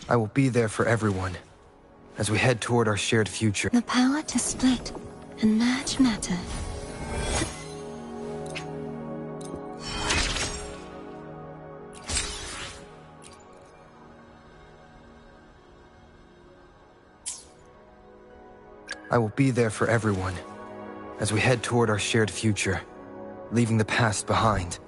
I will be there for everyone as we head toward our shared future. The power to split and merge matter. I will be there for everyone as we head toward our shared future, leaving the past behind.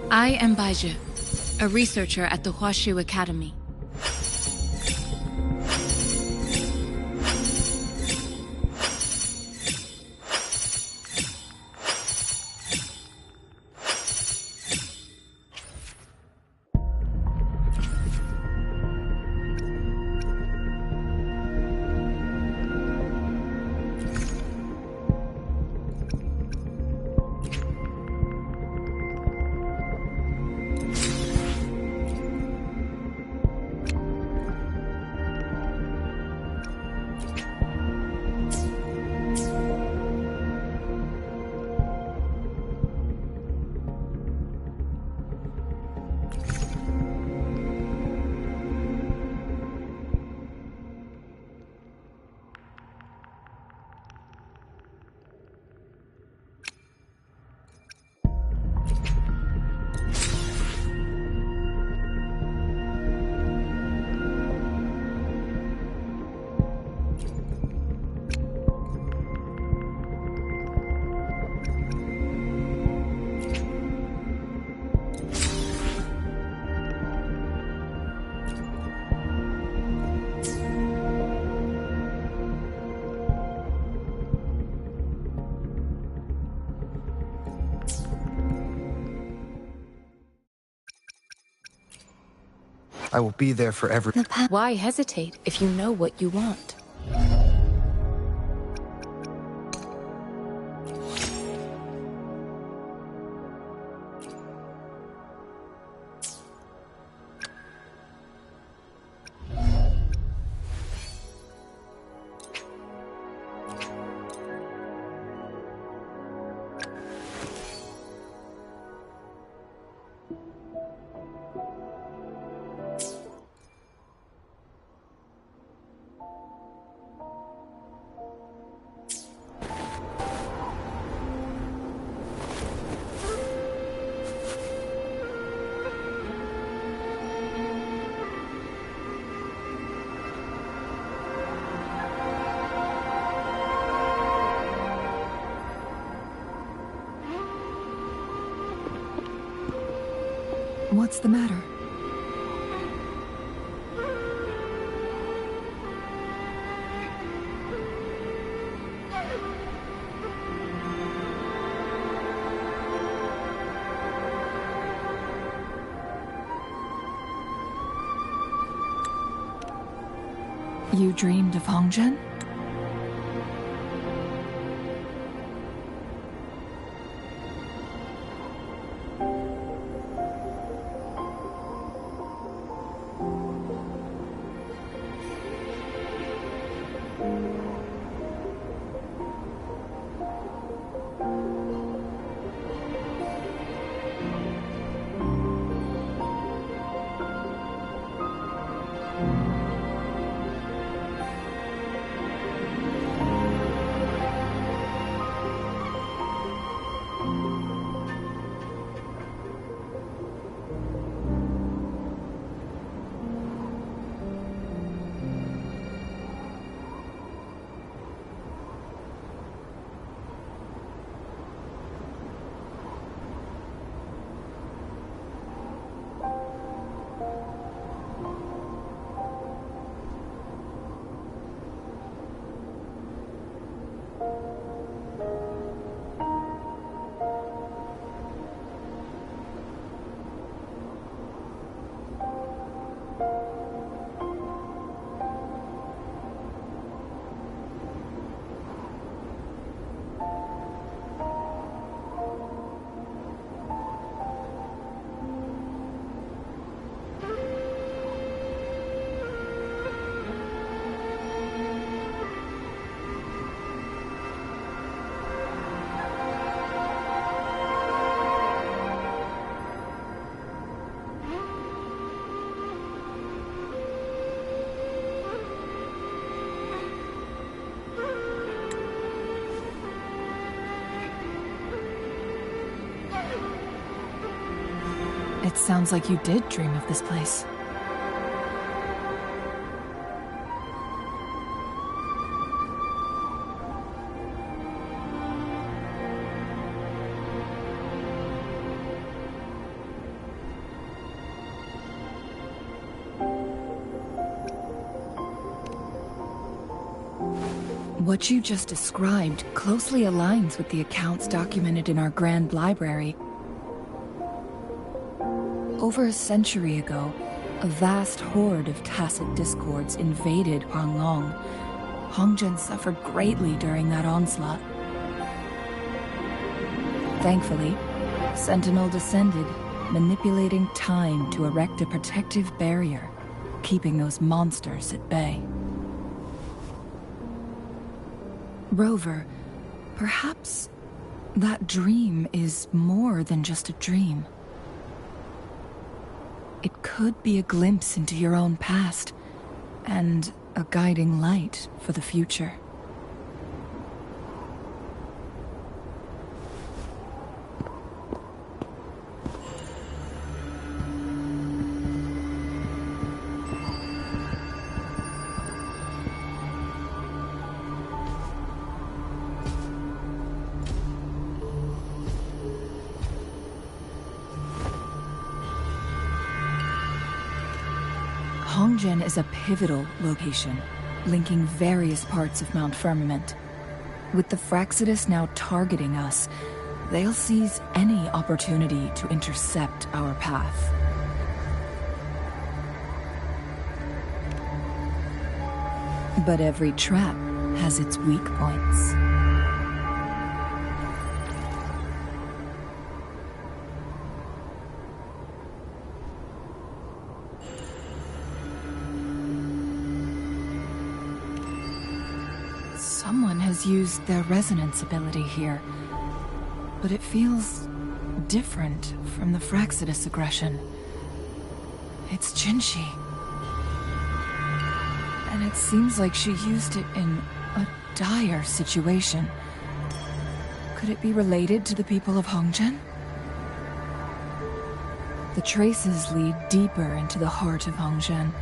I am Baizhi, a researcher at the Huashu Academy. I will be there for everyone. Why hesitate if you know what you want? What's the matter? You dreamed of Hongzhen? It sounds like you did dream of this place. What you just described closely aligns with the accounts documented in our Grand Library. Over a century ago, a vast horde of tacit discords invaded Huanglong. Hongzhen suffered greatly during that onslaught. Thankfully, Sentinel descended, manipulating time to erect a protective barrier, keeping those monsters at bay. Rover, perhaps that dream is more than just a dream. It could be a glimpse into your own past, and a guiding light for the future. Hongzhen is a pivotal location, linking various parts of Mount Firmament. With the Fraxidus now targeting us, they'll seize any opportunity to intercept our path. But every trap has its weak points. Someone has used their resonance ability here, but it feels different from the Fraxidus aggression. It's Jinshi. And it seems like she used it in a dire situation. Could it be related to the people of Hongzhen? The traces lead deeper into the heart of Hongzhen.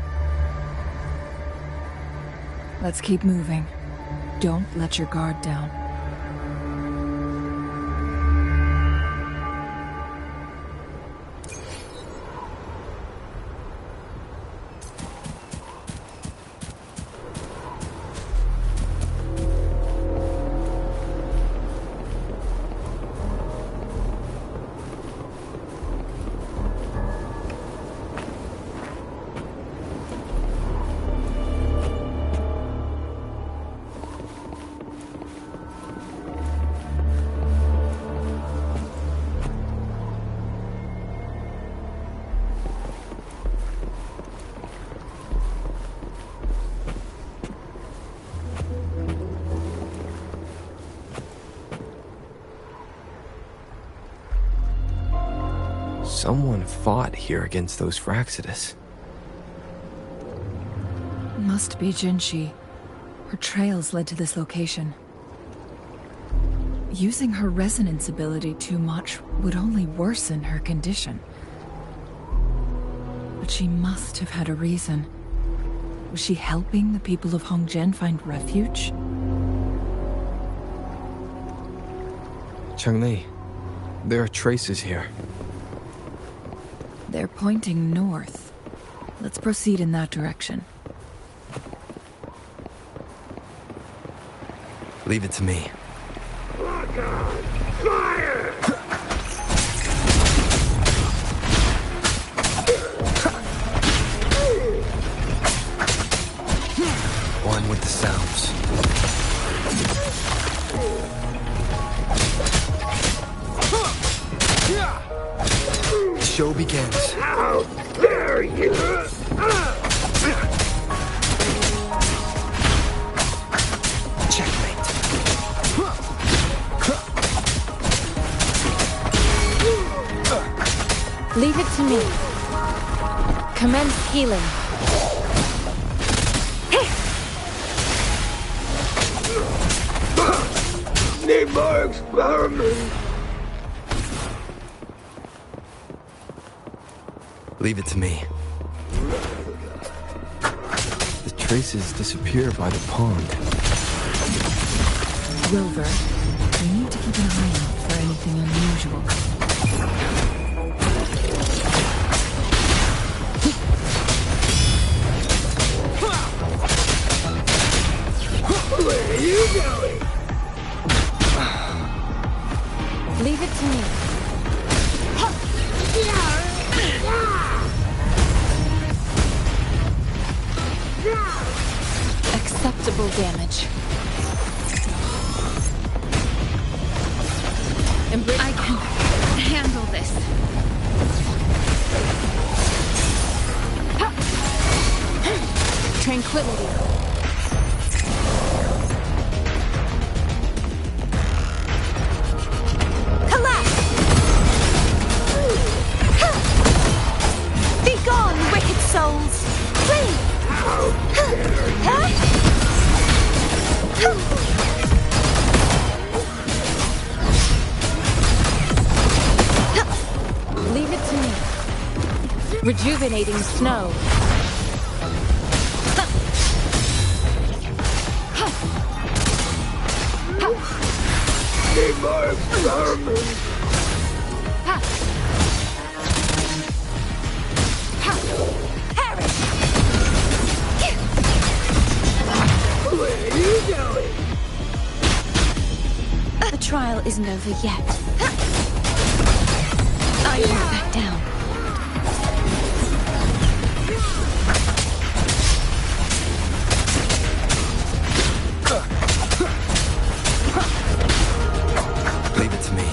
Let's keep moving. Don't let your guard down. Someone fought here against those Fraxidus. Must be Jinshi. Her trails led to this location. Using her resonance ability too much would only worsen her condition. But she must have had a reason. Was she helping the people of Hongzhen find refuge? Changli, there are traces here. They're pointing north. Let's proceed in that direction. Leave it to me. Fire! One with the sounds. The show begins. How dare you! Checkmate. Leave it to me. Commence healing. Need more experiments. Leave it to me. The traces disappear by the pond. Wilbur, we need to keep an eye out for anything unusual. Where are you going? Leave it to me. Acceptable damage. I can handle this. Tranquility. Collapse! Be gone, wicked souls! Flee! Leave it to me. Rejuvenating snow. Need more experiments. Perish! Where are you going? The trial isn't over yet. I won't back down. Leave it to me.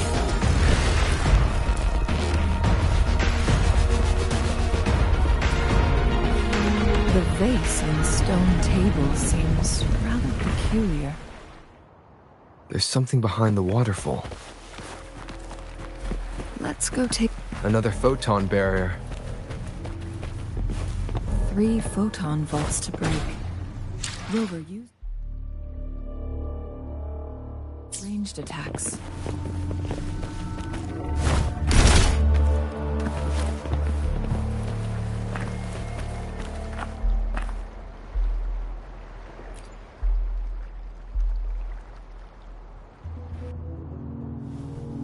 The vase on the stone table seems rather peculiar. There's something behind the waterfall. Let's go take Another photon barrier. 3 photon vaults to break. Wilbur, use ranged attacks.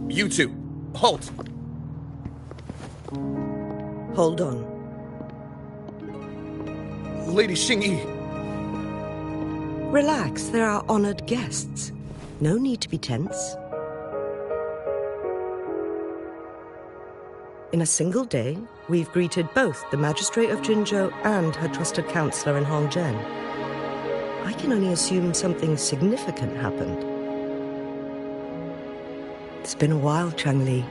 You two, halt! Hold on. Lady Xingyi. Relax, they're our honored guests. No need to be tense. In a single day, we've greeted both the Magistrate of Jinzhou and her trusted counselor in Hongzhen. I can only assume something significant happened. It's been a while, Changli.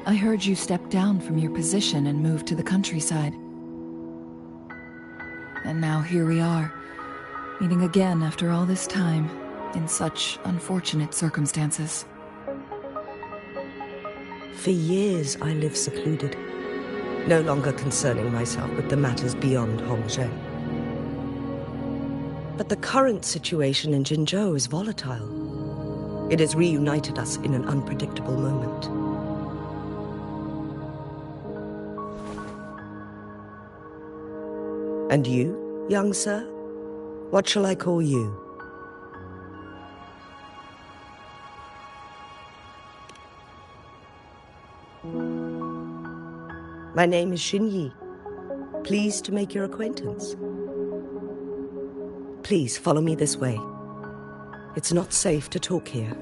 I heard you stepped down from your position and moved to the countryside. And now here we are, meeting again after all this time, in such unfortunate circumstances. For years I lived secluded, no longer concerning myself with the matters beyond Hongzhen. But the current situation in Jinzhou is volatile. It has reunited us in an unpredictable moment. And you, young sir? What shall I call you? My name is Xinyi. Pleased to make your acquaintance. Please follow me this way. It's not safe to talk here.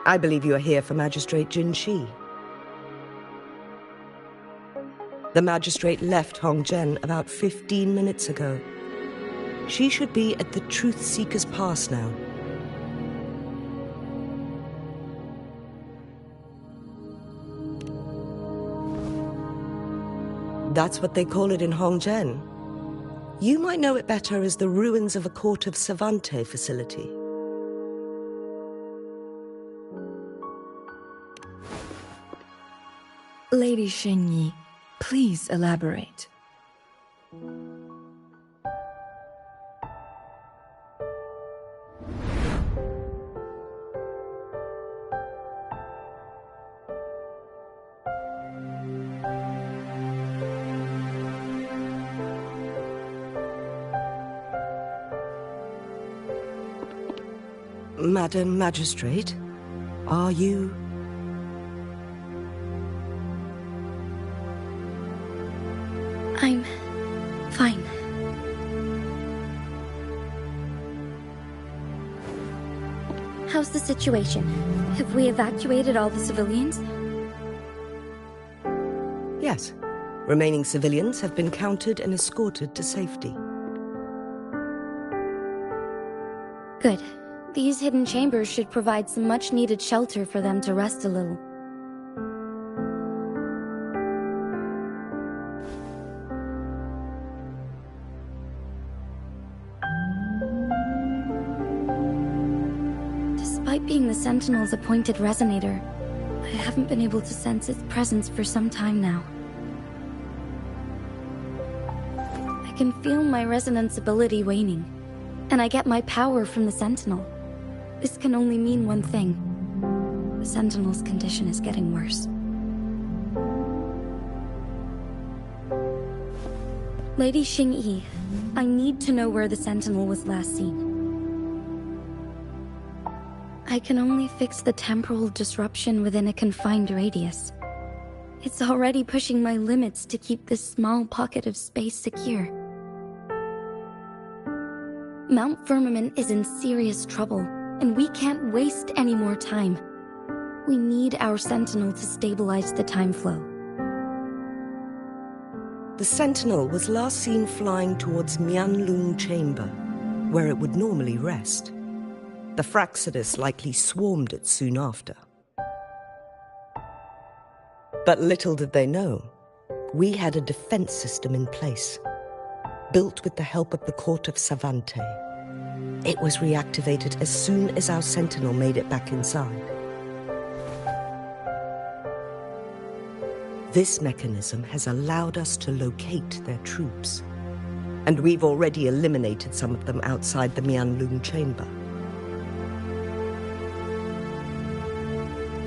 I believe you are here for Magistrate Jin Shi. The magistrate left Hongzhen about 15 minutes ago. She should be at the Truth Seeker's Pass now. That's what they call it in Hongzhen. You might know it better as the ruins of a Court of Savante facility. Lady Xingyi, please elaborate. Madam Magistrate, are you... I'm fine. How's the situation? Have we evacuated all the civilians? Yes. Remaining civilians have been counted and escorted to safety. Good. These hidden chambers should provide some much-needed shelter for them to rest a little. Despite being the Sentinel's appointed resonator, I haven't been able to sense its presence for some time now. I can feel my resonance ability waning, and I get my power from the Sentinel. This can only mean one thing. The Sentinel's condition is getting worse. Lady Xingyi, I need to know where the Sentinel was last seen. I can only fix the temporal disruption within a confined radius. It's already pushing my limits to keep this small pocket of space secure. Mount Firmament is in serious trouble, and we can't waste any more time. We need our Sentinel to stabilize the time flow. The Sentinel was last seen flying towards Mianlung Chamber, where it would normally rest. The Fraxidus likely swarmed it soon after. But little did they know, we had a defense system in place, built with the help of the Court of Savante. It was reactivated as soon as our Sentinel made it back inside. This mechanism has allowed us to locate their troops, and we've already eliminated some of them outside the Mianlung Chamber.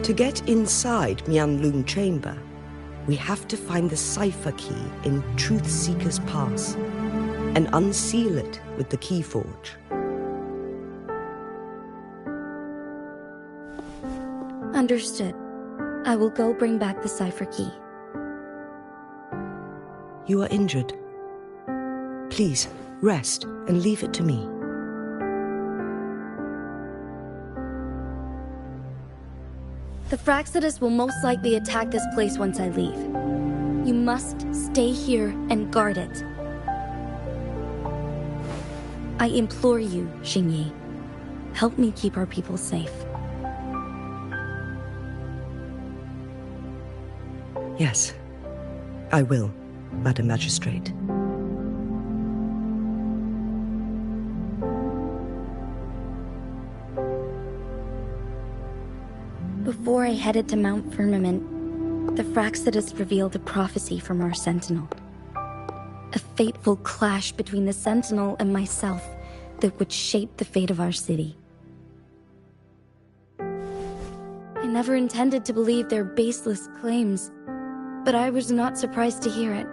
To get inside Mianlung Chamber, we have to find the cipher key in Truth Seeker's Pass and unseal it with the Keyforge. Understood. I will go bring back the cipher key. You are injured. Please, rest and leave it to me. The Fraxidus will most likely attack this place once I leave. You must stay here and guard it. I implore you, Xingyi. Help me keep our people safe. Yes, I will, Madam Magistrate. Before I headed to Mount Firmament, the Fraxidus revealed a prophecy from our Sentinel. A fateful clash between the Sentinel and myself that would shape the fate of our city. I never intended to believe their baseless claims, but I was not surprised to hear it.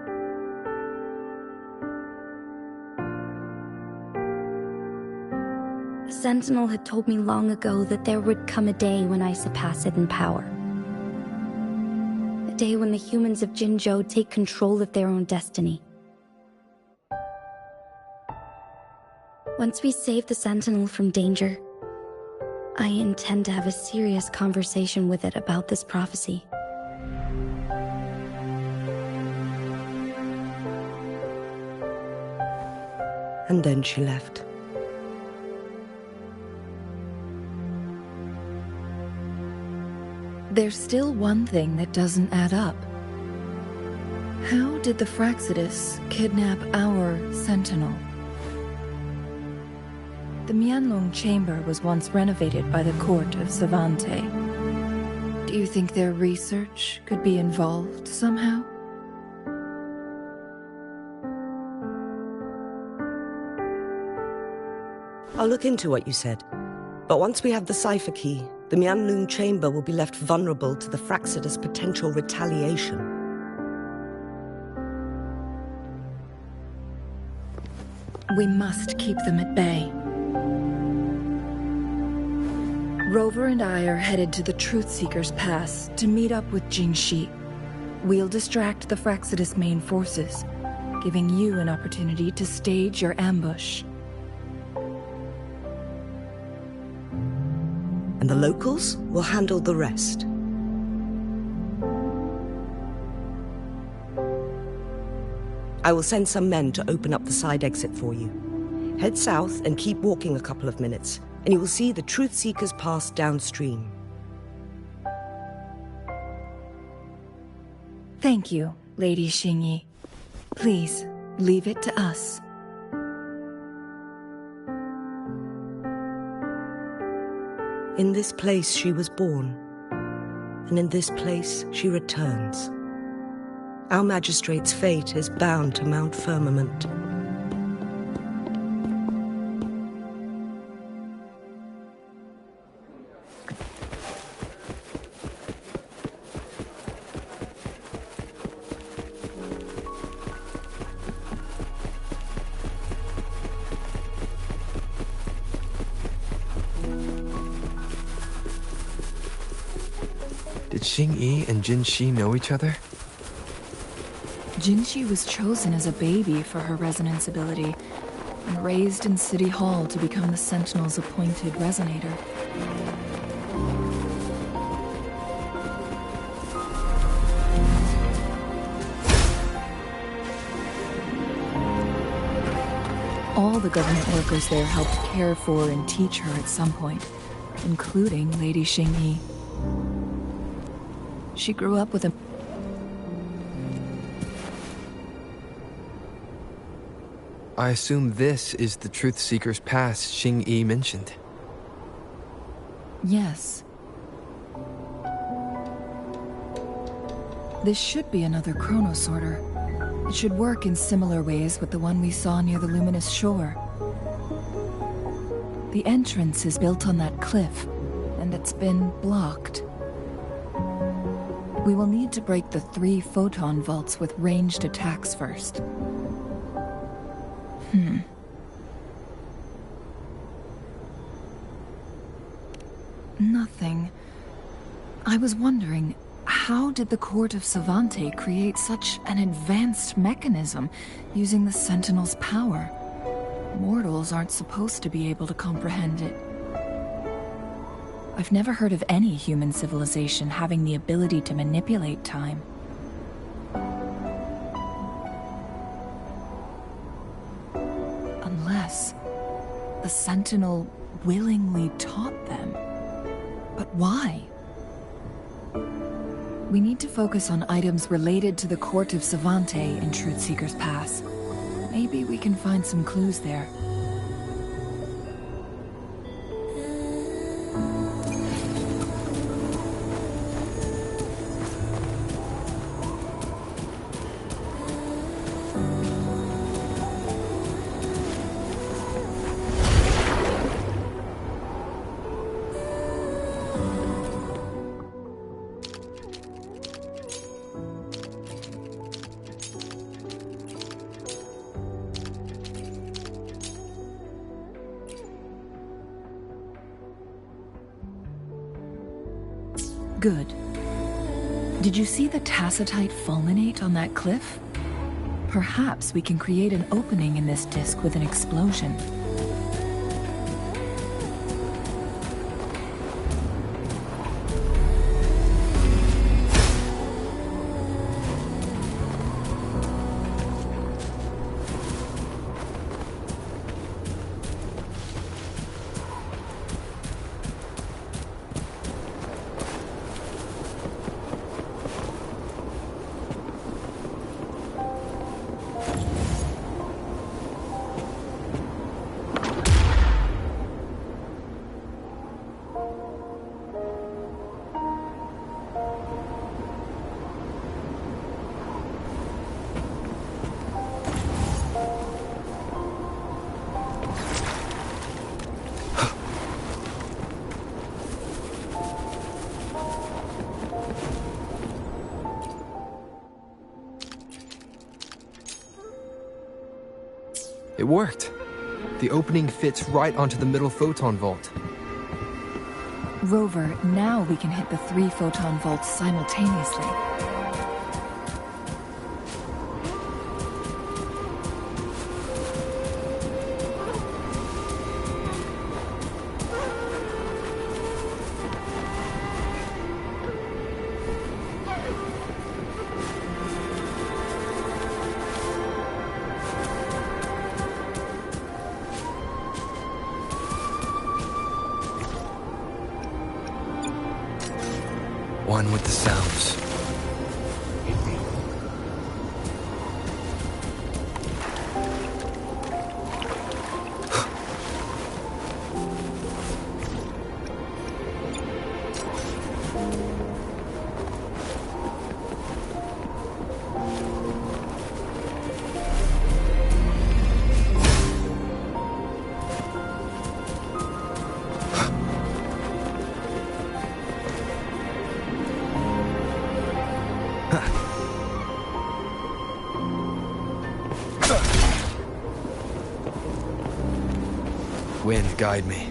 The Sentinel had told me long ago that there would come a day when I surpass it in power. A day when the humans of Jinzhou take control of their own destiny. Once we save the Sentinel from danger, I intend to have a serious conversation with it about this prophecy. And then she left. There's still one thing that doesn't add up. How did the Fraxidus kidnap our Sentinel? The Mianlong chamber was once renovated by the court of Savante. Do you think their research could be involved somehow? I'll look into what you said. But once we have the cipher key, the Mianlong chamber will be left vulnerable to the Fraxidus' potential retaliation. We must keep them at bay. Rover and I are headed to the Truthseeker's Pass to meet up with Jingxi. We'll distract the Fraxidus' main forces, giving you an opportunity to stage your ambush. And the locals will handle the rest. I will send some men to open up the side exit for you. Head south and keep walking a couple of minutes, and you will see the Truthseeker's Pass downstream. Thank you, Lady Xingyi. Please, leave it to us. In this place she was born, and in this place she returns. Our magistrate's fate is bound to Mount Firmament. Did Xingyi and Jinxi know each other? Jingxi was chosen as a baby for her resonance ability and raised in City Hall to become the Sentinel's appointed resonator. All the government workers there helped care for and teach her at some point, including Lady Xingyi. She grew up with a... I assume this is the Truthseeker's Pass Xingyi mentioned. Yes. This should be another chronosorter. It should work in similar ways with the one we saw near the luminous shore. The entrance is built on that cliff, and it's been blocked. We will need to break the 3 photon vaults with ranged attacks first. Nothing. I was wondering, how did the Court of Savante create such an advanced mechanism using the Sentinel's power? Mortals aren't supposed to be able to comprehend it. I've never heard of any human civilization having the ability to manipulate time. Unless the Sentinel willingly taught them. But why? We need to focus on items related to the Court of Savante in Truthseeker's Pass. Maybe we can find some clues there. Good. Did you see the tacitite fulminate on that cliff? Perhaps we can create an opening in this disk with an explosion. It worked. The opening fits right onto the middle photon vault. Rover, now we can hit the 3 photon vaults simultaneously. One with the sounds. Wind, guide me.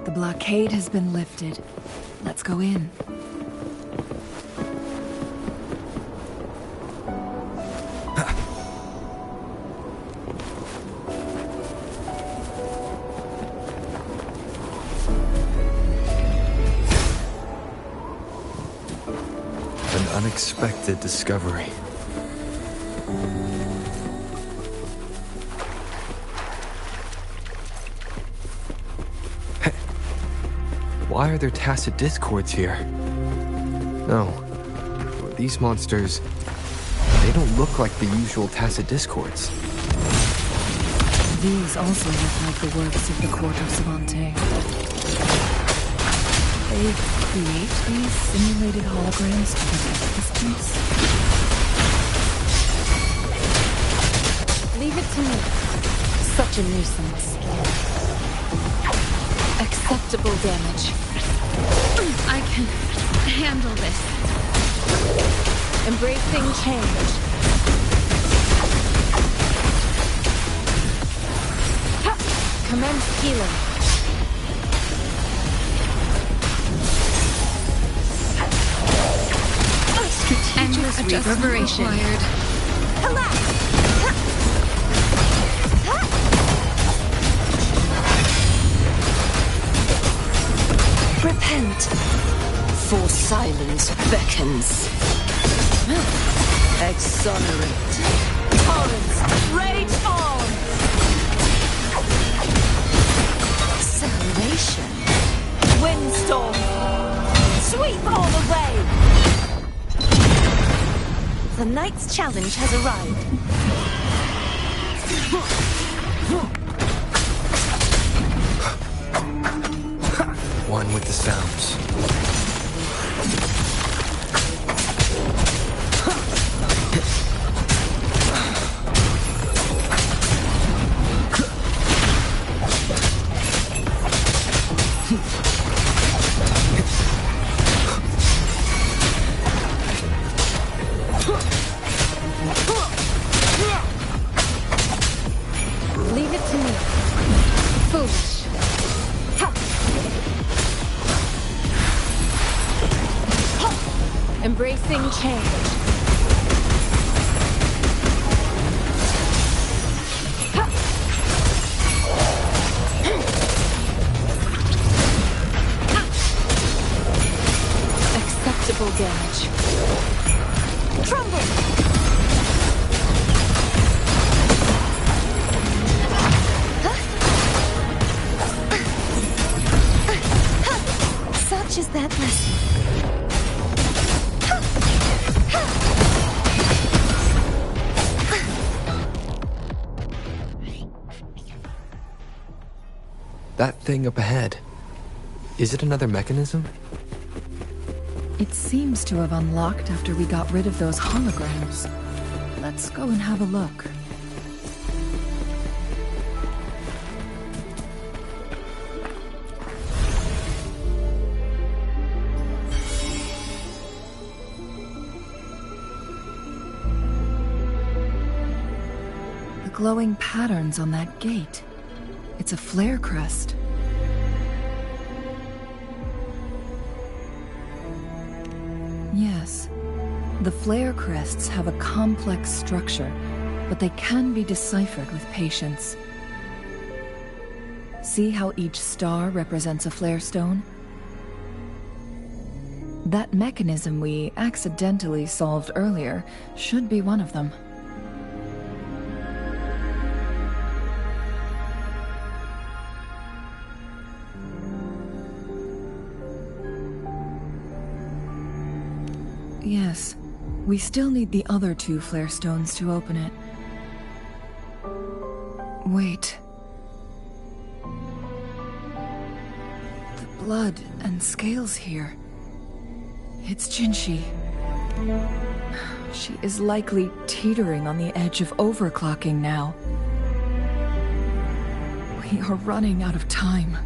The blockade has been lifted. Let's go in. An unexpected discovery. Why are there tacit discords here? No. These monsters... they don't look like the usual tacit discords. These also look like the works of the Court of Savante. They create these simulated holograms to protect this place. Leave it to me. Such a nuisance. Acceptable damage. I can handle this. Embracing change. Commence healing. Endless reverberation. Repent. For silence beckons. Exonerate. Torrents, rage on! Salvation. Windstorm! Sweep all away! The knight's challenge has arrived. One with the sounds. Leave it to me. Foolish. Ha! Ha! Embracing change. Ha! damage. Trumble! Such is that lesson. That thing up ahead. Is it another mechanism? It seems to have unlocked after we got rid of those holograms. Let's go and have a look. The glowing patterns on that gate. It's a flare crest. Yes. The flare crests have a complex structure, but they can be deciphered with patience. See how each star represents a flare stone? That mechanism we accidentally solved earlier should be one of them. Yes, we still need the other 2 flare stones to open it. Wait. The blood and scales here. It's Jinshi. She is likely teetering on the edge of overclocking now. We are running out of time.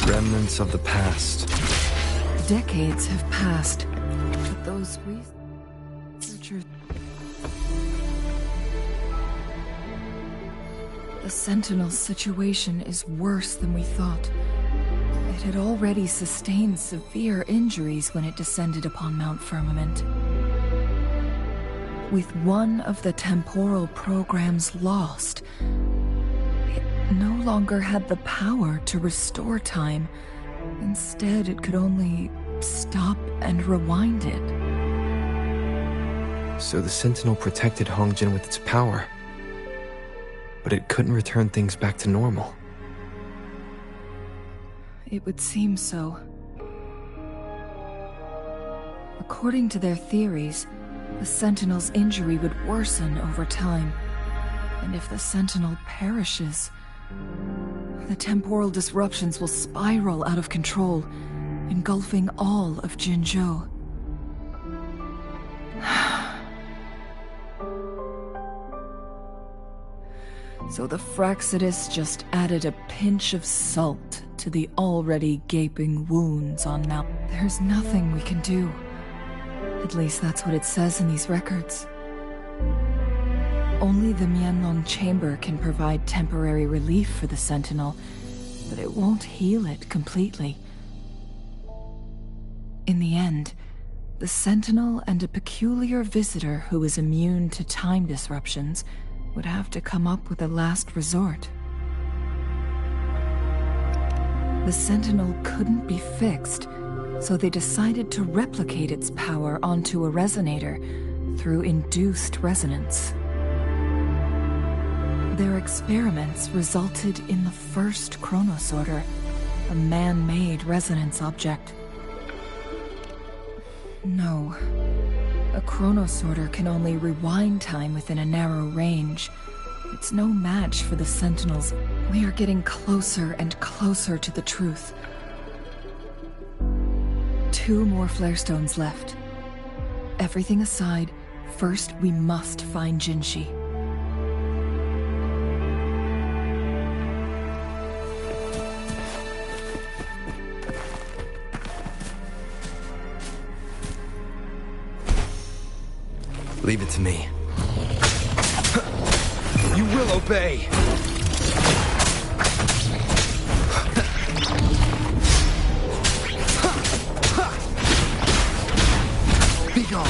Remnants of the past. Decades have passed, but those researchers... The Sentinel's situation is worse than we thought. It had already sustained severe injuries when it descended upon Mount Firmament. With one of the temporal programs lost, it no longer had the power to restore time. Instead, it could only stop and rewind it. So the Sentinel protected Hongjin with its power. But it couldn't return things back to normal. It would seem so. According to their theories, the Sentinel's injury would worsen over time. And if the Sentinel perishes, the temporal disruptions will spiral out of control, engulfing all of Jinzhou. So the Fraxidus just added a pinch of salt to the already gaping wounds on Mount. There's nothing we can do. At least that's what it says in these records. Only the Mianlong Chamber can provide temporary relief for the Sentinel, but it won't heal it completely. In the end, the Sentinel and a peculiar visitor who is immune to time disruptions would have to come up with a last resort. The Sentinel couldn't be fixed, so they decided to replicate its power onto a resonator through induced resonance. Their experiments resulted in the first chronosorter, a man-made resonance object. No. A chronosorter can only rewind time within a narrow range. It's no match for the Sentinels. We are getting closer and closer to the truth. 2 more flare stones left. Everything aside, first we must find Jinshi. Leave it to me. You will will obey. Be gone.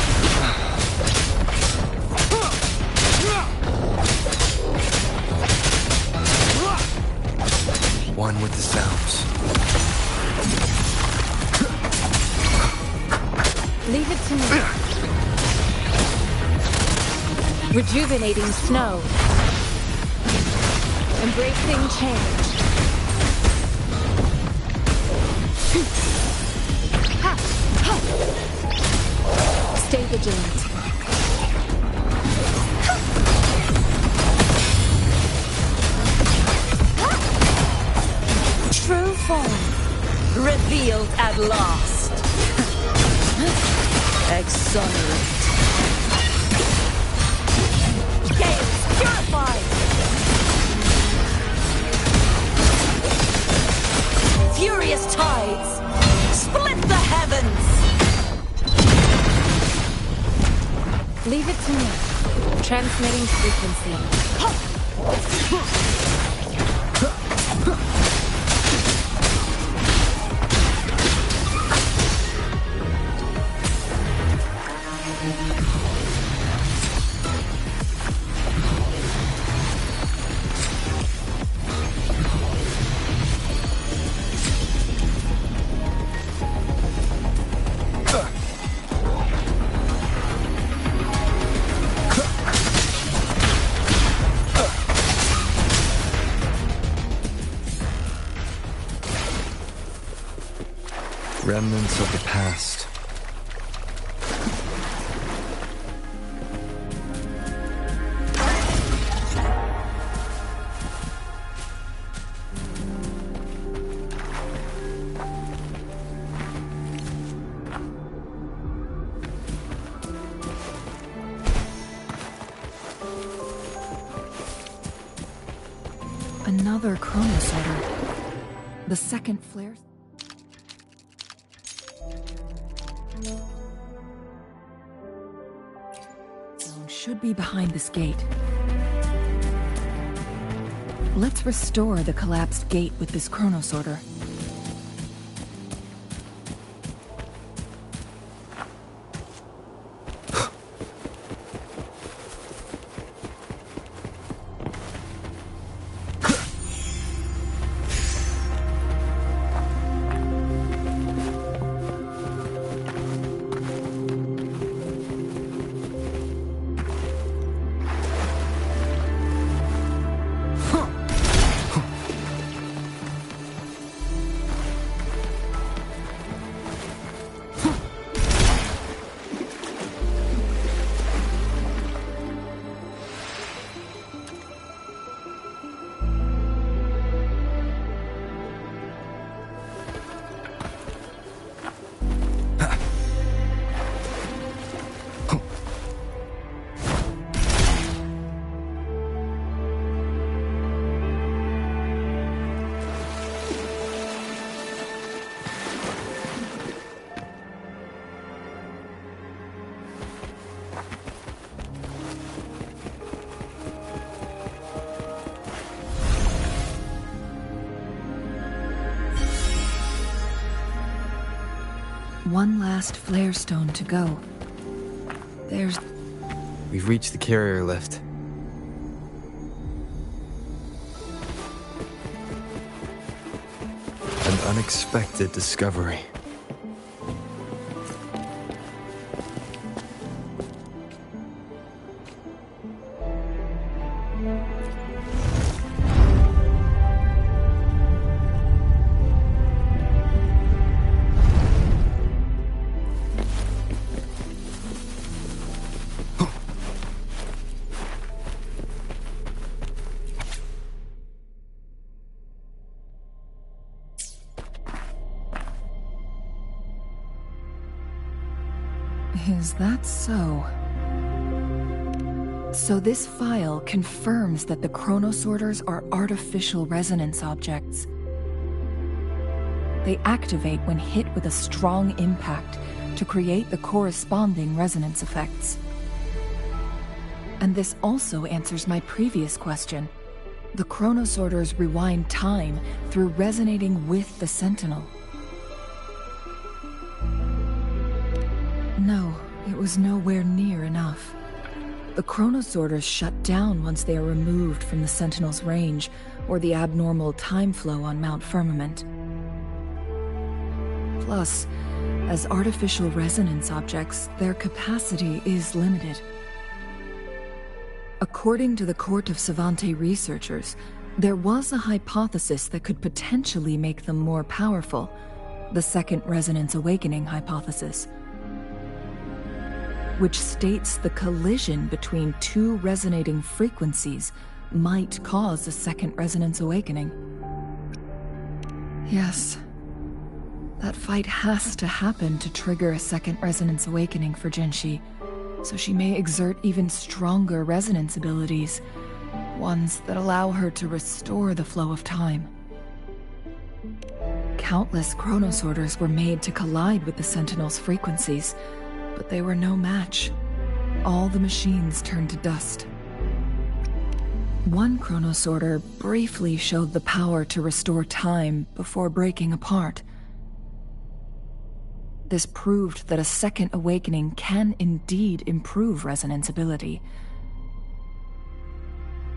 One with the sounds. Leave it to me. Rejuvenating snow. Embracing change. Stay vigilant. True form. Revealed at last. Exonerate. Gales purified. Furious tides. Split the heavens. Leave it to me. Transmitting frequency. Remnants of the past. Another chronosorter. The second flare. Should be behind this gate. Let's restore the collapsed gate with this chronosorter. One last flare stone to go. We've reached the carrier lift. An unexpected discovery. Is that so? So this file confirms that the chronosorters are artificial resonance objects. They activate when hit with a strong impact to create the corresponding resonance effects. And this also answers my previous question. The chronosorters rewind time through resonating with the Sentinel. No, it was nowhere near enough. The chronosorters shut down once they are removed from the Sentinel's range, or the abnormal time flow on Mount Firmament. Plus, as artificial resonance objects, their capacity is limited. According to the Court of Savante researchers, there was a hypothesis that could potentially make them more powerful, the Second Resonance Awakening hypothesis, which states the collision between two resonating frequencies might cause a Second Resonance Awakening. Yes, that fight has to happen to trigger a Second Resonance Awakening for Jinshi, so she may exert even stronger resonance abilities, ones that allow her to restore the flow of time. Countless chronosorters were made to collide with the Sentinel's frequencies, but they were no match. All the machines turned to dust. One chronosorter briefly showed the power to restore time before breaking apart. This proved that a second awakening can indeed improve resonance ability.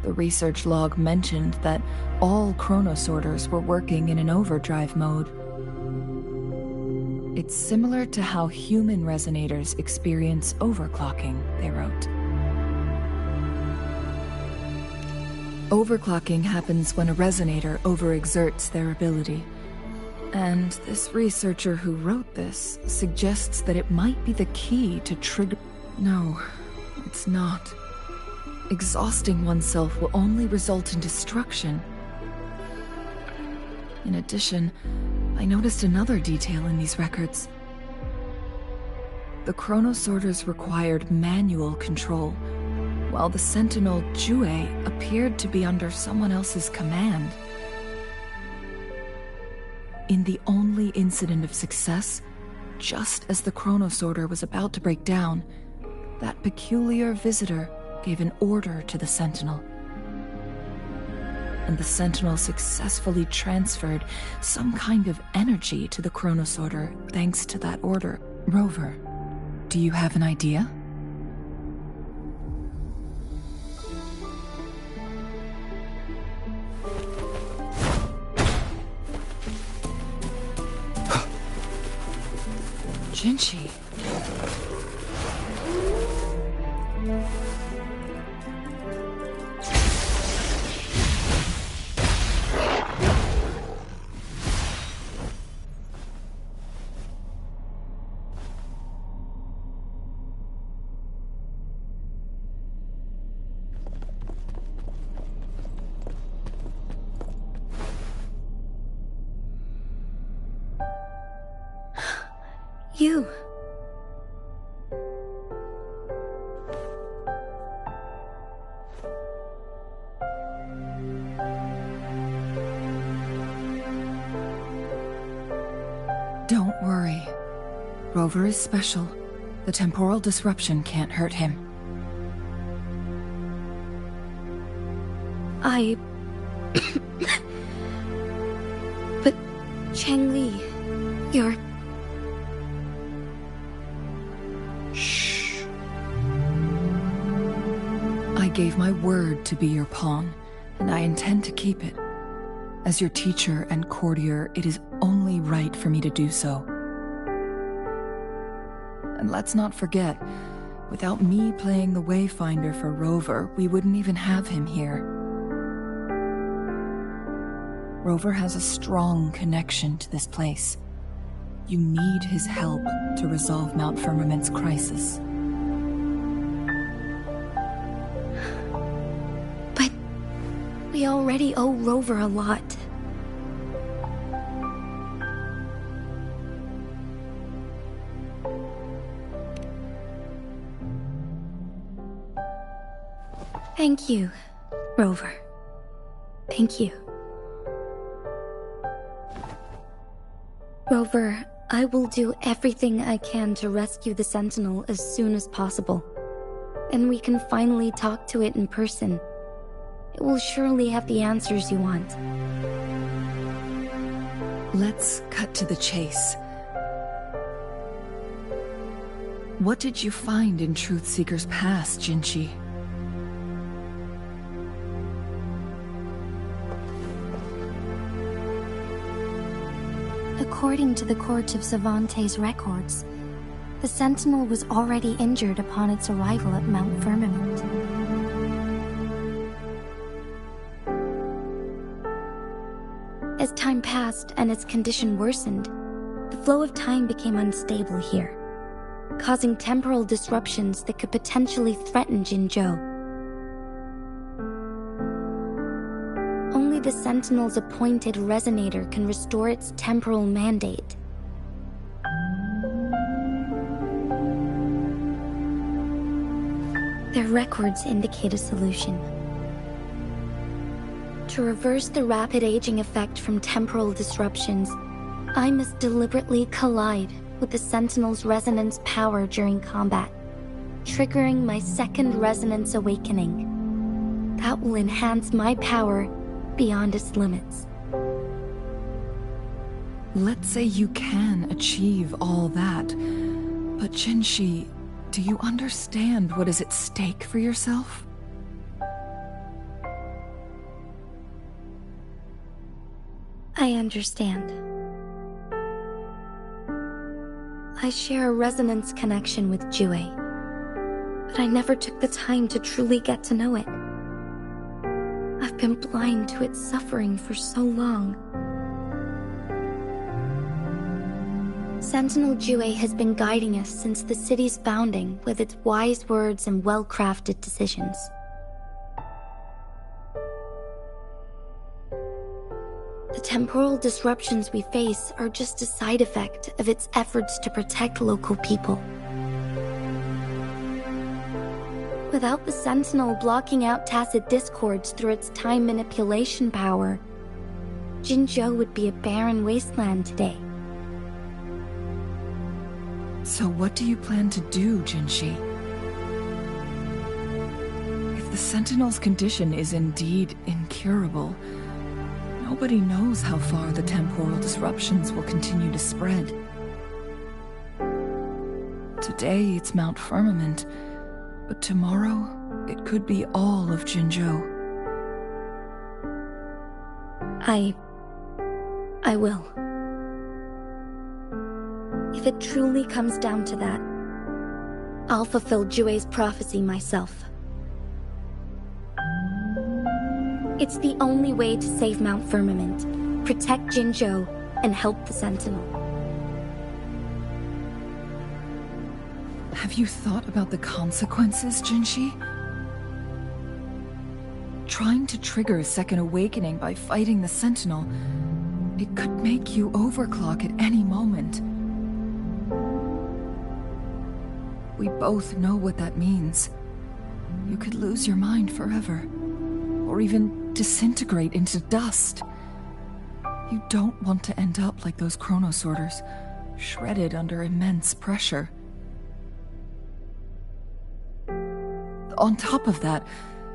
The research log mentioned that all chronosorters were working in an overdrive mode. It's similar to how human resonators experience overclocking, they wrote. Overclocking happens when a resonator overexerts their ability. And this researcher who wrote this suggests that it might be the key to trigger... No, it's not. Exhausting oneself will only result in destruction. In addition, I noticed another detail in these records. The chronosorters required manual control, while the Sentinel Jue appeared to be under someone else's command. In the only incident of success, just as the chronosorter was about to break down, that peculiar visitor gave an order to the Sentinel. And the Sentinel successfully transferred some kind of energy to the chronosorter thanks to that order. Rover, do you have an idea? Jinshi. You. Don't worry. Rover is special. The temporal disruption can't hurt him. But, Changli, you're... Shh. I gave my word to be your pawn, and I intend to keep it. As your teacher and courtier, it is only right for me to do so. And let's not forget, without me playing the Wayfinder for Rover, we wouldn't even have him here. Rover has a strong connection to this place. You need his help to resolve Mount Firmament's crisis. But we already owe Rover a lot. Thank you, Rover. Thank you. Rover, I will do everything I can to rescue the Sentinel as soon as possible. and we can finally talk to it in person. It will surely have the answers you want. Let's cut to the chase. What did you find in Truthseeker's past, Jinshi? According to the Court of Savante's records, the Sentinel was already injured upon its arrival at Mount Firmament. As time passed and its condition worsened, the flow of time became unstable here, causing temporal disruptions that could potentially threaten Jinzhou. Only the Sentinel's appointed resonator can restore its temporal mandate. Their records indicate a solution. To reverse the rapid aging effect from temporal disruptions, I must deliberately collide with the Sentinel's resonance power during combat, triggering my second resonance awakening. That will enhance my power beyond its limits. Let's say you can achieve all that, but Jinshi, do you understand what is at stake for yourself? I understand. I share a resonance connection with Jue, but I never took the time to truly get to know it. I've been blind to its suffering for so long. Sentinel Jue has been guiding us since the city's founding with its wise words and well-crafted decisions. The temporal disruptions we face are just a side effect of its efforts to protect local people. Without the Sentinel blocking out tacit discords through its time manipulation power, Jinzhou would be a barren wasteland today. So what do you plan to do, Jinshi? If the Sentinel's condition is indeed incurable, nobody knows how far the temporal disruptions will continue to spread. Today it's Mount Firmament, but tomorrow it could be all of Jinzhou. I will. If it truly comes down to that, I'll fulfill Jue's prophecy myself. It's the only way to save Mount Firmament, protect Jinzhou, and help the Sentinel. Have you thought about the consequences, Jinshi? Trying to trigger a second awakening by fighting the Sentinel, it could make you overclock at any moment. We both know what that means. You could lose your mind forever, or even disintegrate into dust. You don't want to end up like those chronosorters, shredded under immense pressure. On top of that,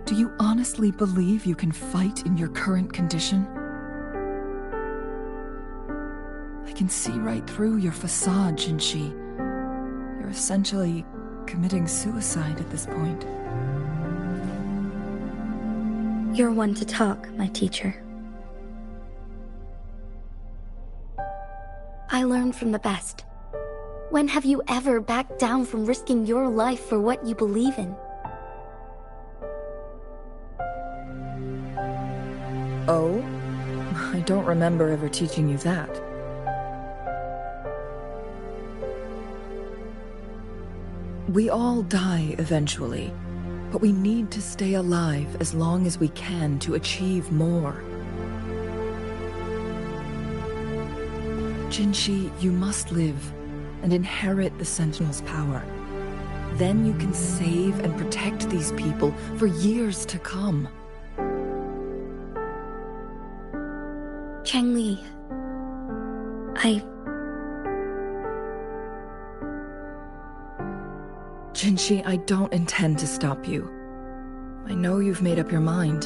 do you honestly believe you can fight in your current condition? I can see right through your facade, Jinshi. You're essentially committing suicide at this point. You're one to talk, my teacher. I learned from the best. When have you ever backed down from risking your life for what you believe in? Oh? I don't remember ever teaching you that. We all die eventually, but we need to stay alive as long as we can to achieve more. Jinshi, you must live and inherit the Sentinel's power. Then you can save and protect these people for years to come. Changli, Jinshi, I don't intend to stop you. I know you've made up your mind.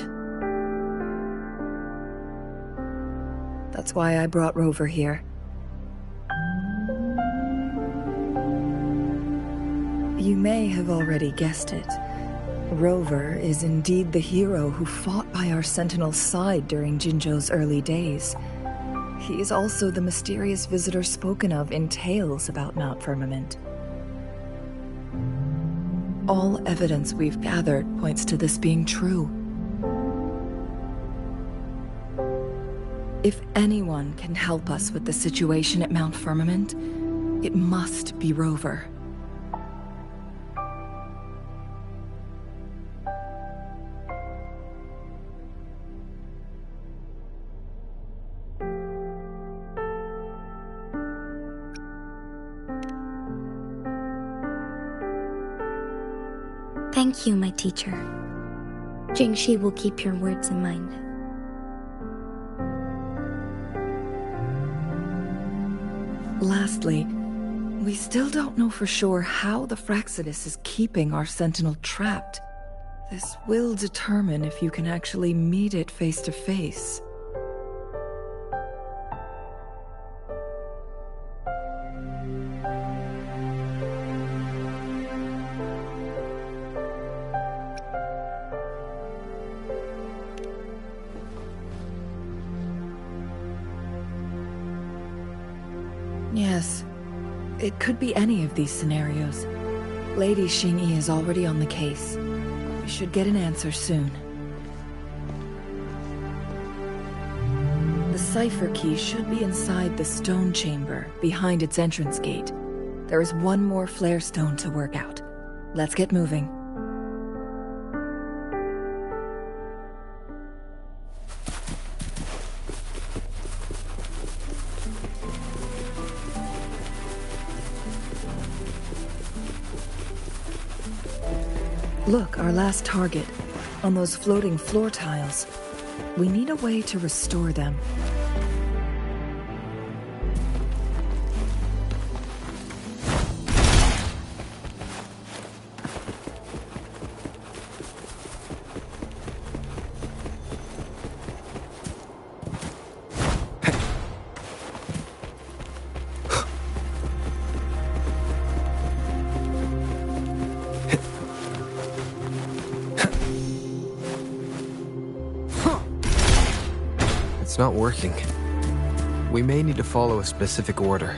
That's why I brought Rover here. You may have already guessed it. Rover is indeed the hero who fought by our Sentinel's side during Jinzhou's early days. He is also the mysterious visitor spoken of in tales about Mount Firmament. All evidence we've gathered points to this being true. If anyone can help us with the situation at Mount Firmament, it must be Rover. Thank you, my teacher. Jingxi will keep your words in mind. Lastly, we still don't know for sure how the Fraxidus is keeping our Sentinel trapped. This will determine if you can actually meet it face to face. Yes, it could be any of these scenarios. Lady Xingyi is already on the case. We should get an answer soon. The cipher key should be inside the stone chamber, behind its entrance gate. There is one more flare stone to work out. Let's get moving. Look, our last target, on those floating floor tiles. We need a way to restore them. It's not working. We may need to follow a specific order.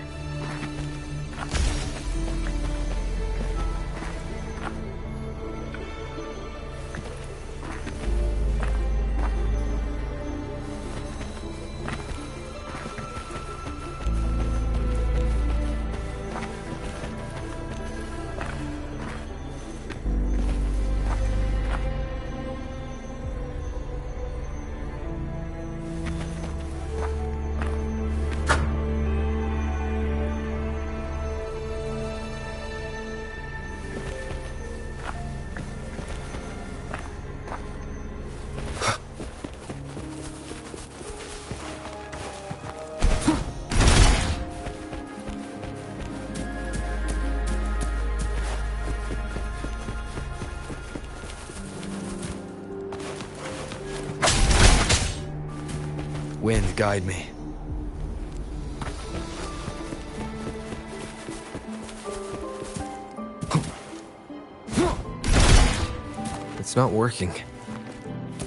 Wind, guide me. It's not working.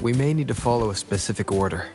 We may need to follow a specific order.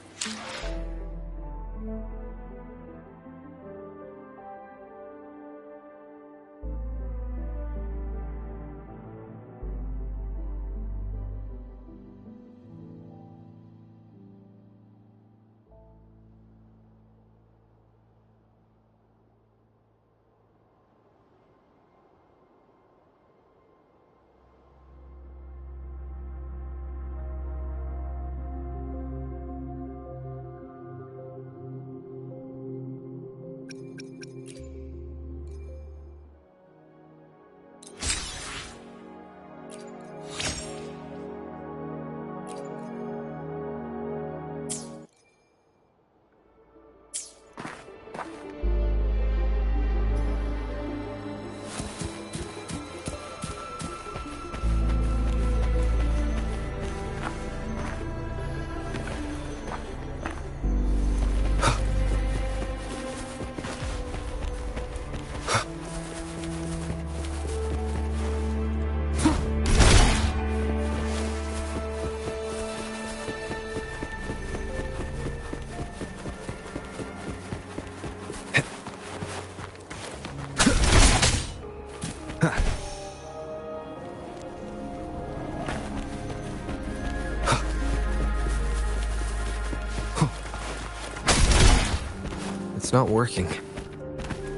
not working.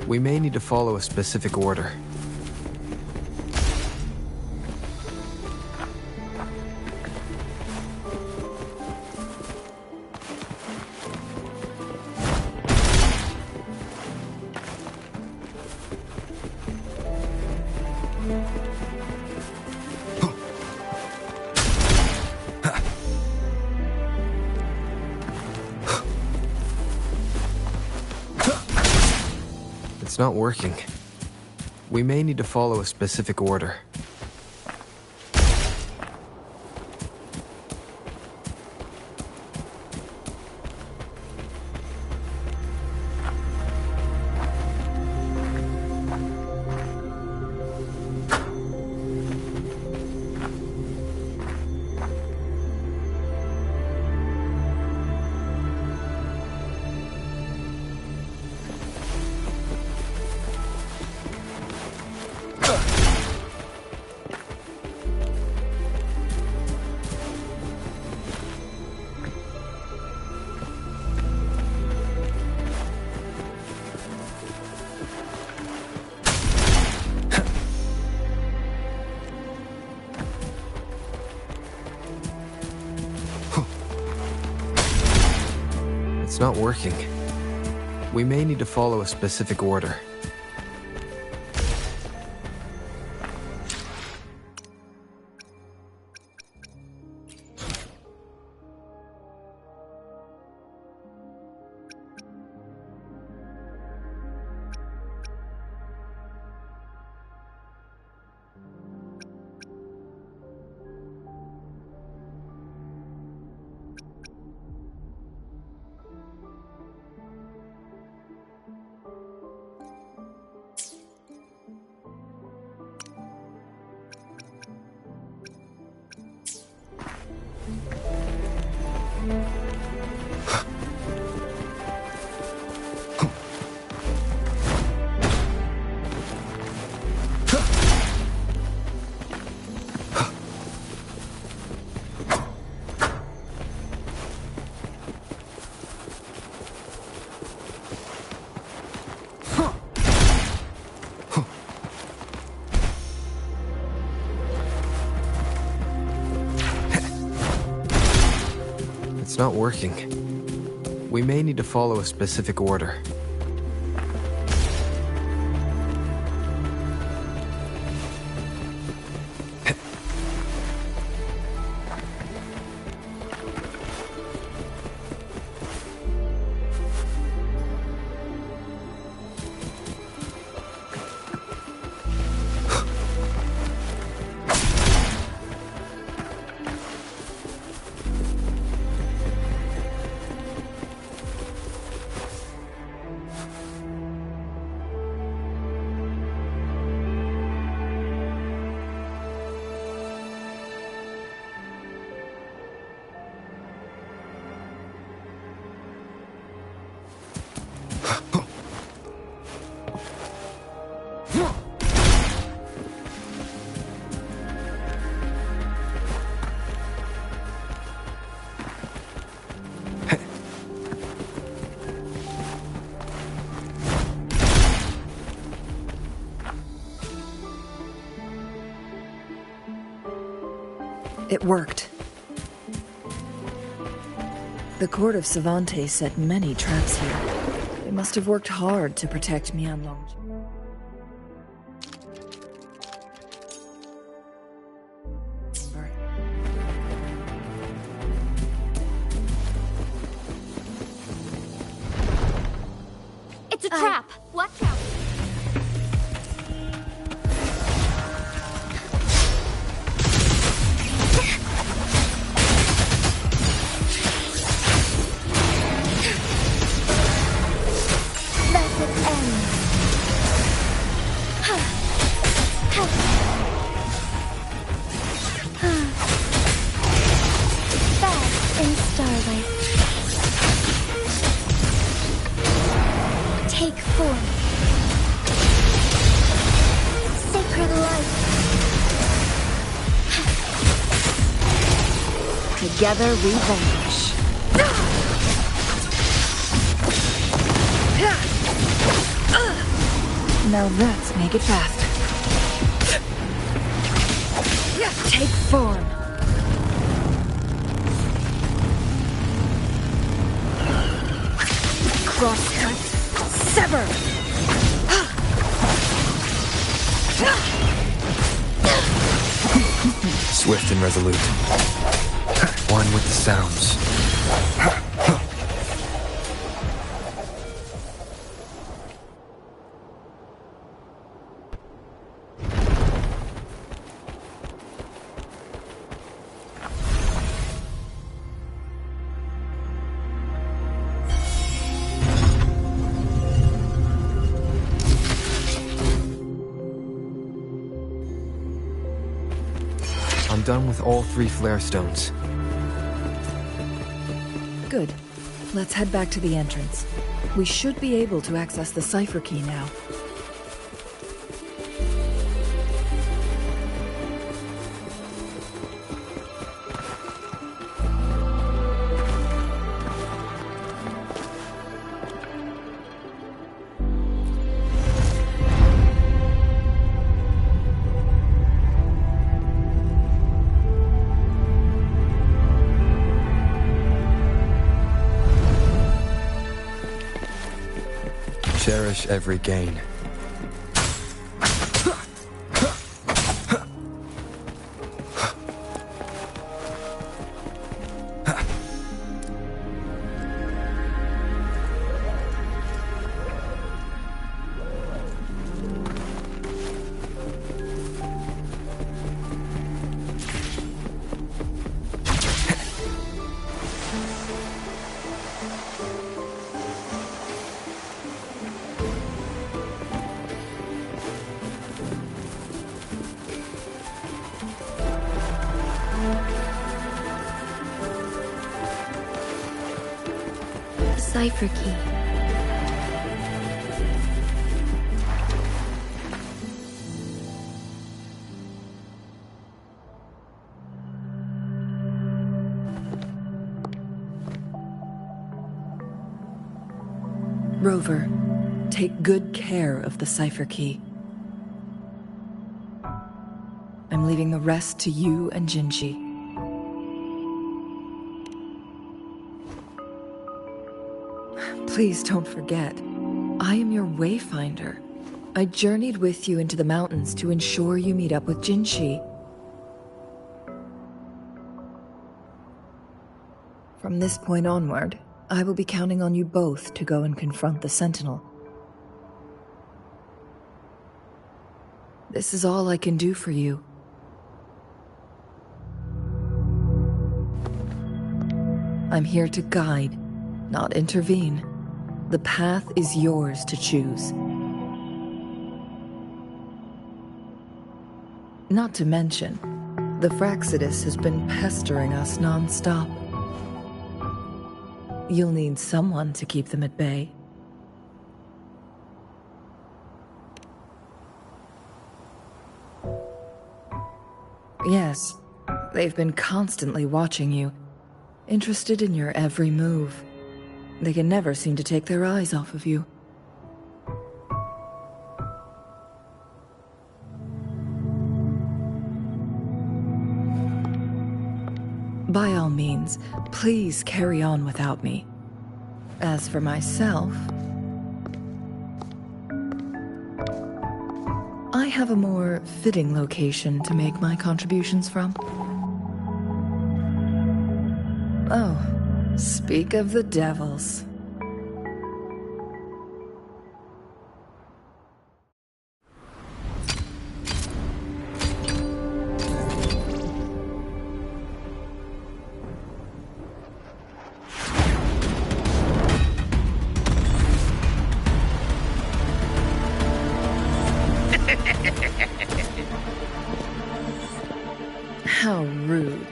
We may need to follow a specific order. It's not working. We may need to follow a specific order. It's not working. We may need to follow a specific order. It's not working. We may need to follow a specific order. It worked. The court of Savante set many traps here. They must have worked hard to protect Mianlong. It's a trap! Watch out! Let it end. Fast in starlight. Take form. Sacred light. Together we vanish. Now let's make it fast. Take form. Crosscut. Sever. Swift and resolute. One with the sounds. I'm done with all 3 flare stones. Good. Let's head back to the entrance. We should be able to access the cipher key now. Cherish every gain. Cipher key. Rover, take good care of the cipher key. I'm leaving the rest to you and Jinji. Please don't forget, I am your wayfinder. I journeyed with you into the mountains to ensure you meet up with Jinshi. From this point onward, I will be counting on you both to go and confront the Sentinel. This is all I can do for you. I'm here to guide, not intervene. The path is yours to choose. Not to mention, the Fraxidus has been pestering us non-stop. You'll need someone to keep them at bay. Yes, they've been constantly watching you, interested in your every move. They can never seem to take their eyes off of you. By all means, please carry on without me. As for myself, I have a more fitting location to make my contributions from. Oh, speak of the devils. How rude.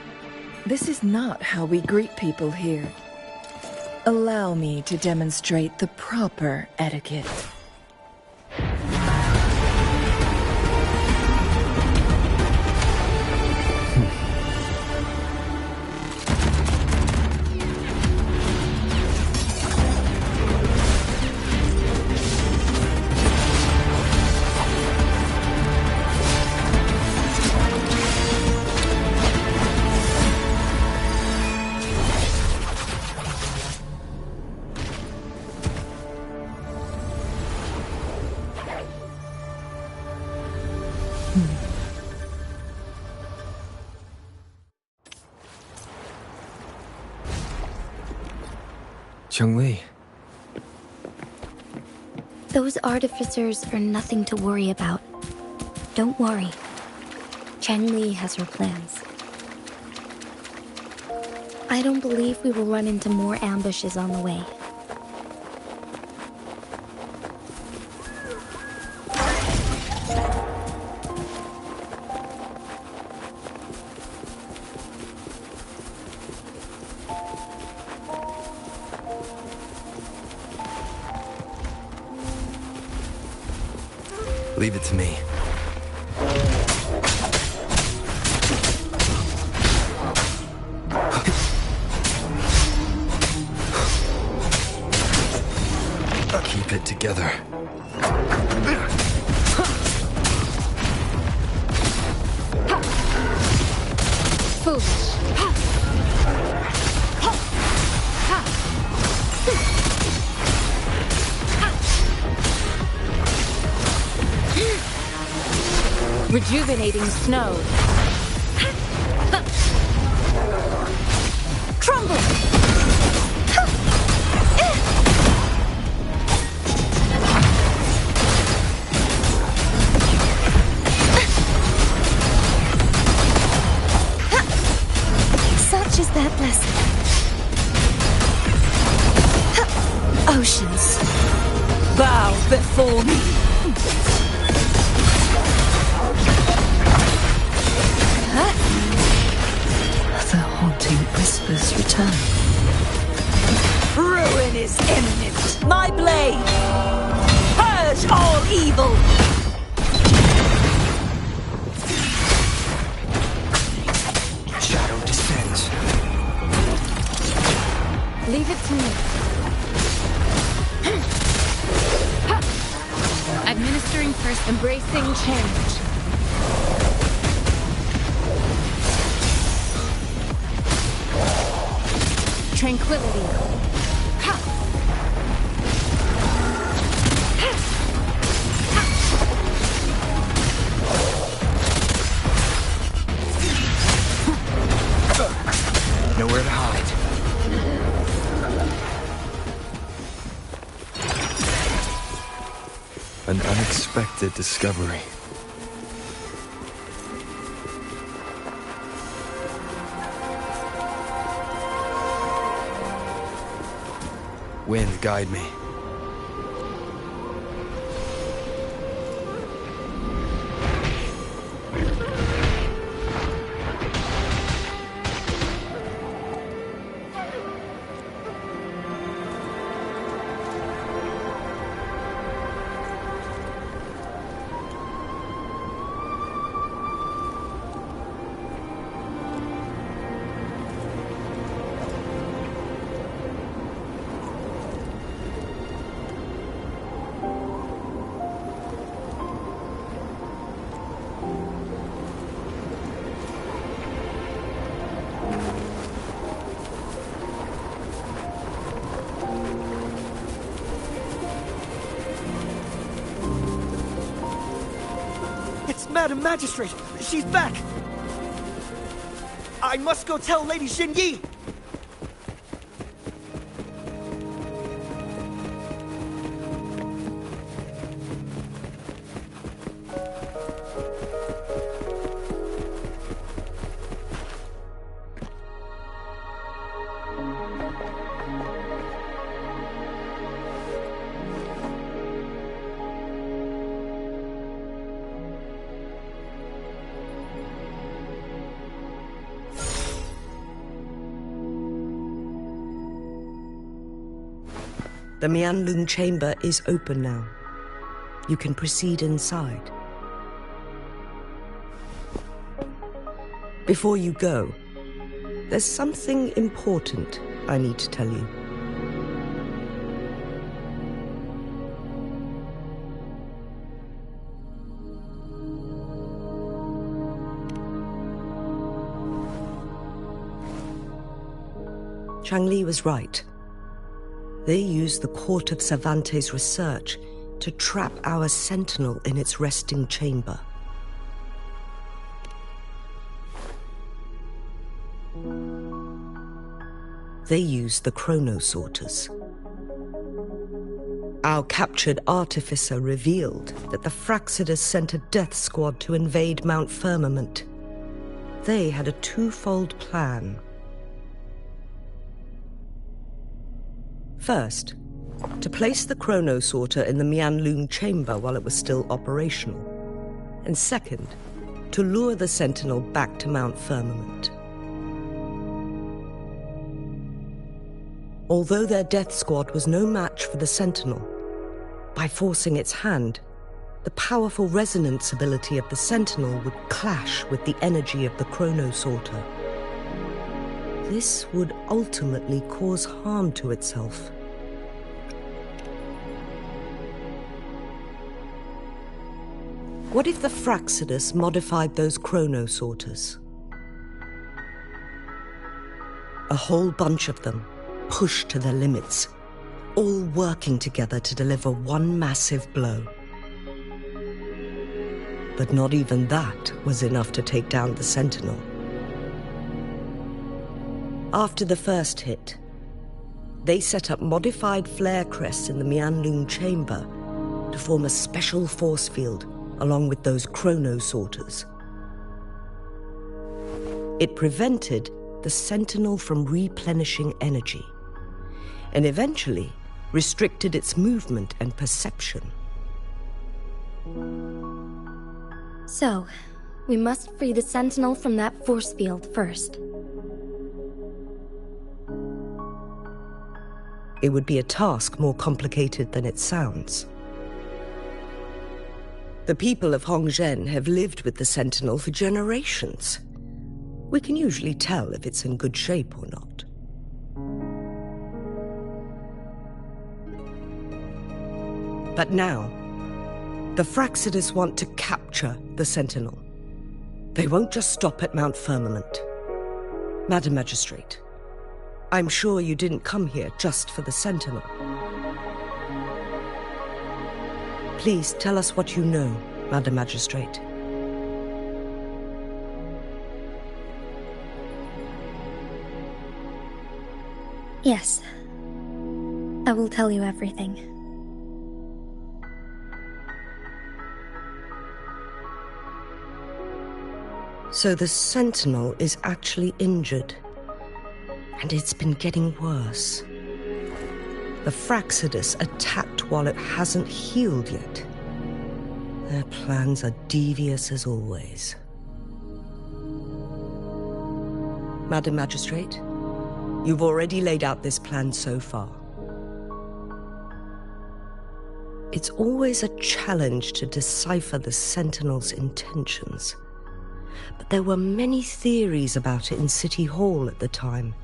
This is not how we greet people here. Allow me to demonstrate the proper etiquette. Chun-Li. Those artificers are nothing to worry about. Don't worry. Chun-Li has her plans. I don't believe we will run into more ambushes on the way. Leave it to me. Keep it together. Foolish. Rejuvenating snow. Crumble! Such is that blessing. Oceans. Bow before me. The haunting whispers return. Ruin is imminent. My blade! Purge all evil! Shadow descends. Leave it to me. Administering first, embracing change. Tranquility. Nowhere to hide. An unexpected discovery. Wind, guide me. Madam Magistrate, she's back! I must go tell Lady Xinyi! The Mianlun chamber is open now. You can proceed inside. Before you go, there's something important I need to tell you. Chun-Li was right. They used the court of Cervantes' research to trap our sentinel in its resting chamber. They used the chronosorters. Our captured artificer revealed that the Fraxidus sent a death squad to invade Mount Firmament. They had a twofold plan. First, to place the chronosorter in the Mianlun chamber while it was still operational. And second, to lure the Sentinel back to Mount Firmament. Although their death squad was no match for the Sentinel, by forcing its hand, the powerful resonance ability of the Sentinel would clash with the energy of the chronosorter. This would ultimately cause harm to itself. What if the Fraxidus modified those chronosorters? A whole bunch of them, pushed to their limits, all working together to deliver one massive blow. But not even that was enough to take down the Sentinel. After the first hit, they set up modified flare crests in the Mianlun chamber to form a special force field along with those chronosorters. It prevented the Sentinel from replenishing energy, and eventually restricted its movement and perception. So, we must free the Sentinel from that force field first. It would be a task more complicated than it sounds. The people of Hongzhen have lived with the Sentinel for generations. We can usually tell if it's in good shape or not. But now, the Fraxidus want to capture the Sentinel. They won't just stop at Mount Firmament. Madam Magistrate, I'm sure you didn't come here just for the Sentinel. Please tell us what you know, Madam Magistrate. Yes. I will tell you everything. So the Sentinel is actually injured. And it's been getting worse. The Fraxidus attacked while it hasn't healed yet. Their plans are devious as always. Madam Magistrate, you've already laid out this plan so far. It's always a challenge to decipher the Sentinel's intentions. But there were many theories about it in City Hall at the time.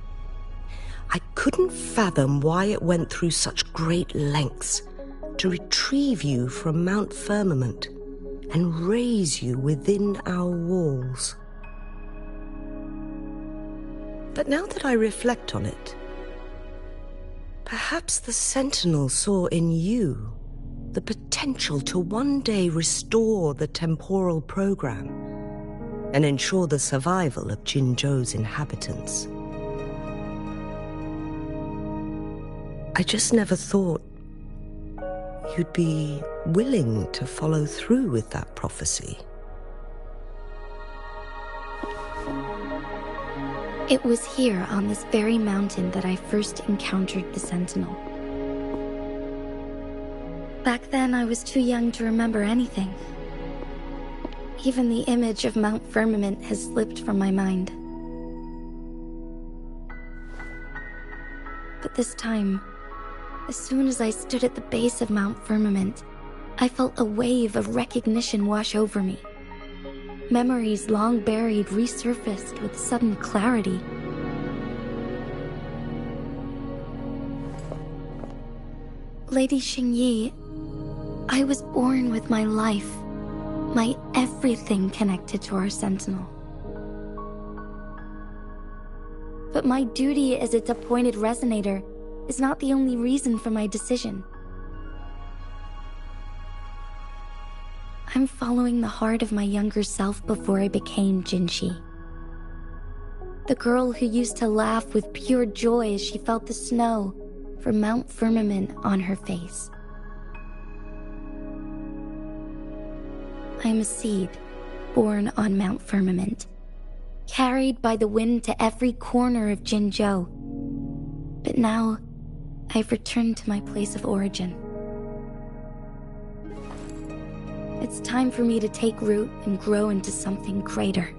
I couldn't fathom why it went through such great lengths to retrieve you from Mount Firmament and raise you within our walls. But now that I reflect on it, perhaps the Sentinel saw in you the potential to one day restore the temporal program and ensure the survival of Jinzhou's inhabitants. I just never thought you'd be willing to follow through with that prophecy. It was here on this very mountain that I first encountered the Sentinel. Back then, I was too young to remember anything. Even the image of Mount Firmament has slipped from my mind. But this time, as soon as I stood at the base of Mount Firmament, I felt a wave of recognition wash over me. Memories long buried resurfaced with sudden clarity. Lady Xingyi, I was born with my life, my everything connected to our Sentinel. But my duty as its appointed resonator is not the only reason for my decision. I'm following the heart of my younger self before I became Jinshi. The girl who used to laugh with pure joy as she felt the snow from Mount Firmament on her face. I am a seed born on Mount Firmament, carried by the wind to every corner of Jinzhou. But now, I've returned to my place of origin. It's time for me to take root and grow into something greater.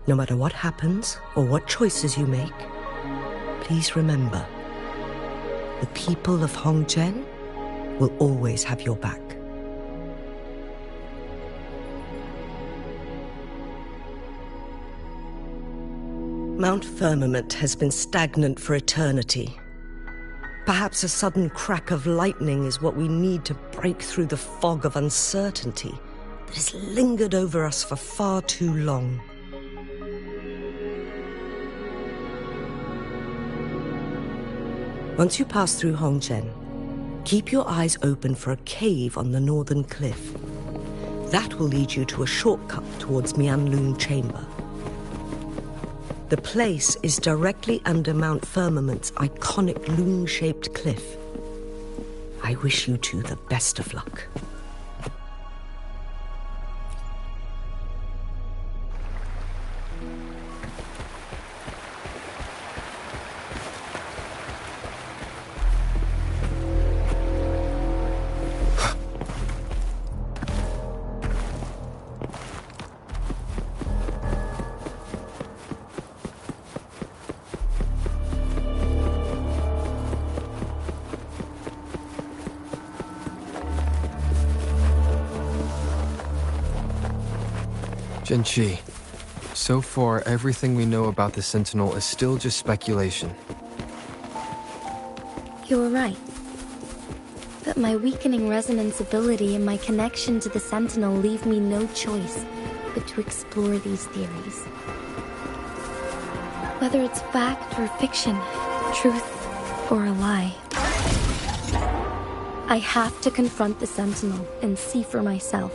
No matter what happens or what choices you make, please remember, the people of Hongzhen will always have your back. Mount Firmament has been stagnant for eternity. Perhaps a sudden crack of lightning is what we need to break through the fog of uncertainty that has lingered over us for far too long. Once you pass through Hongzhen, keep your eyes open for a cave on the northern cliff. That will lead you to a shortcut towards Mianlun Chamber. The place is directly under Mount Firmament's iconic loon-shaped cliff. I wish you two the best of luck. Jinchi, so far everything we know about the Sentinel is still just speculation. You're right. But my weakening resonance ability and my connection to the Sentinel leave me no choice but to explore these theories. Whether it's fact or fiction, truth or a lie, I have to confront the Sentinel and see for myself.